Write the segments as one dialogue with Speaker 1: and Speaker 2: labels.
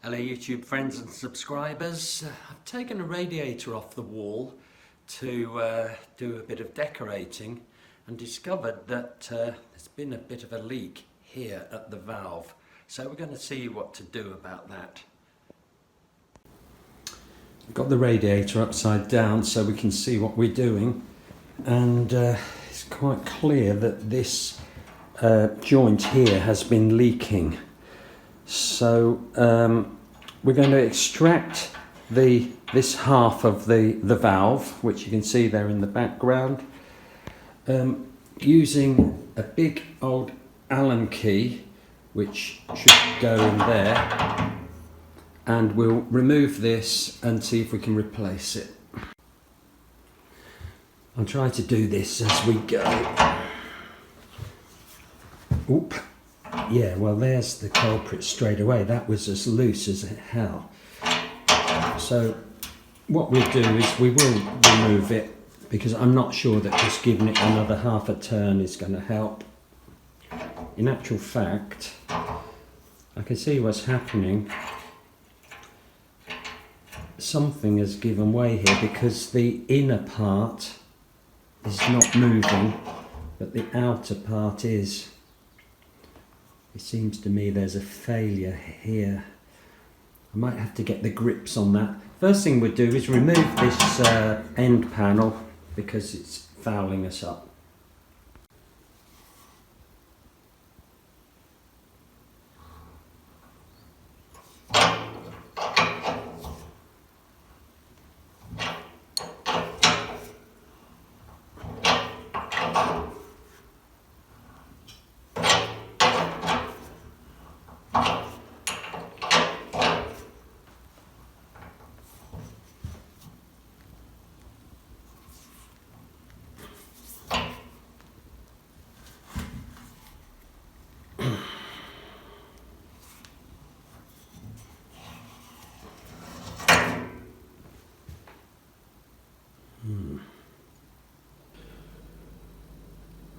Speaker 1: Hello YouTube friends and subscribers. I've taken a radiator off the wall to do a bit of decorating and discovered that there's been a bit of a leak here at the valve. So we're going to see what to do about that. I've got the radiator upside down so we can see what we're doing, and it's quite clear that this joint here has been leaking. So we're going to extract this half of the valve, which you can see there in the background, using a big old Allen key, which should go in there, and we'll remove this and see if we can replace it. I'll try to do this as we go. Oop. Yeah, well, there's the culprit straight away. That was as loose as hell. So what we'll do is we will remove it, because I'm not sure that just giving it another half a turn is going to help. In actual fact, I can see what's happening. Something has given way here, because the inner part is not moving, but the outer part is. It seems to me there's a failure here. I might have to get the grips on that. First thing we'll do is remove this end panel, because it's fouling us up.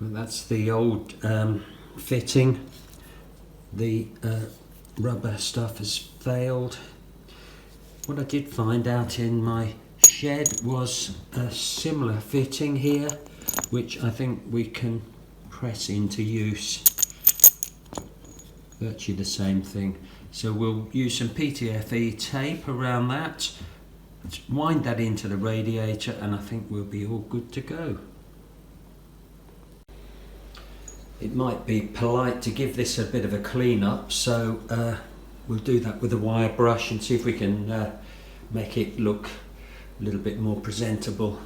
Speaker 1: Well, that's the old fitting. The rubber stuff has failed. What I did find out in my shed was a similar fitting here, which I think we can press into use. Virtually the same thing. So we'll use some PTFE tape around that, wind that into the radiator, and I think we'll be all good to go. It might be polite to give this a bit of a clean up, so we'll do that with a wire brush and see if we can make it look a little bit more presentable.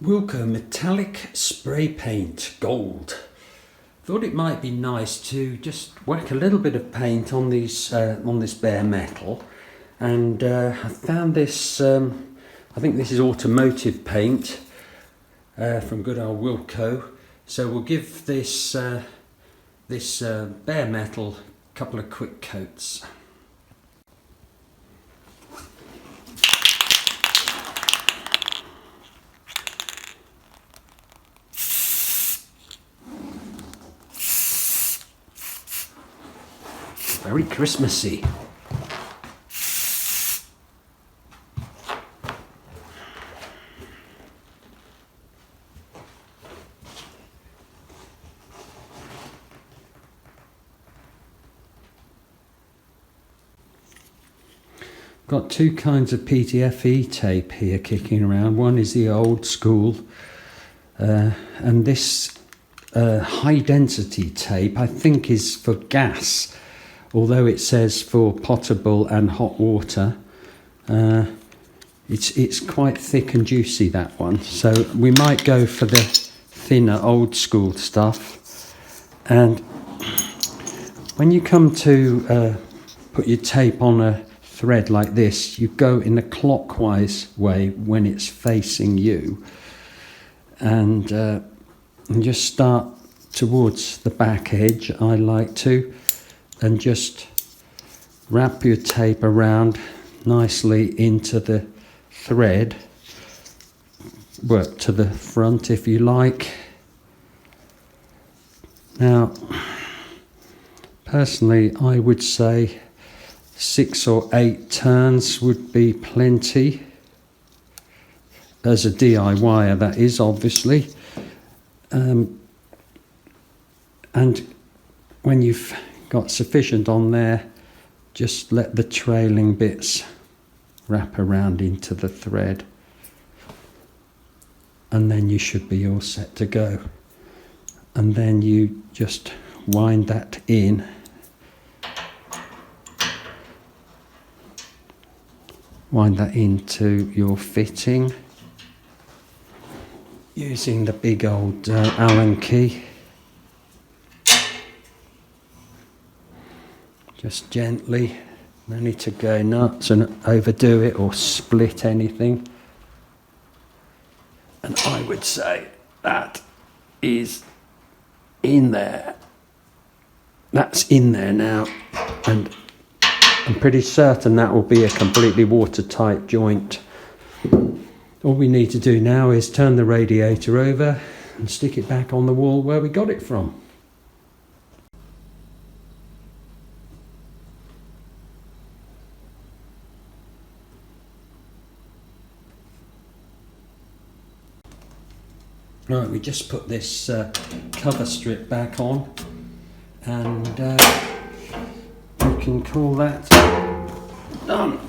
Speaker 1: Wilko Metallic Spray Paint Gold. Thought it might be nice to just whack a little bit of paint on these on this bare metal, and I found this. I think this is automotive paint. From good old Wilko. So we'll give this bare metal a couple of quick coats. Very Christmassy. Got two kinds of PTFE tape here kicking around. One is the old school, and this high density tape I think is for gas, although it says for potable and hot water. It's quite thick and juicy, that one, so we might go for the thinner old school stuff. And when you come to put your tape on a thread like this, you go in a clockwise way when it's facing you, and just start towards the back edge. I like to, and just wrap your tape around nicely into the thread, work to the front if you like. Now Personally, I would say 6 or 8 turns would be plenty. As a DIYer, that is, obviously. And when you've got sufficient on there, just let the trailing bits wrap around into the thread, and then you should be all set to go. And then you just wind that in. Wind that into your fitting using the big old Allen key. Just gently, no need to go nuts and overdo it or split anything. And I would say that is in there. That's in there now, and I'm pretty certain that will be a completely watertight joint. All we need to do now is turn the radiator over and stick it back on the wall where we got it from. Right, we just put this cover strip back on, and we can call that done.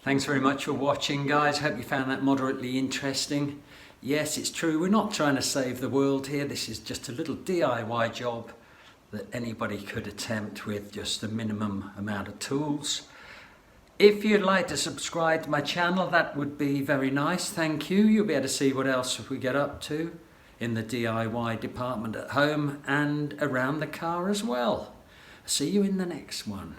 Speaker 1: Thanks very much for watching, guys. Hope you found that moderately interesting. Yes, it's true, we're not trying to save the world here. This is just a little DIY job that anybody could attempt with just a minimum amount of tools. If you'd like to subscribe to my channel, that would be very nice, thank you. You'll be able to see what else we get up to in the DIY department at home and around the car as well. See you in the next one.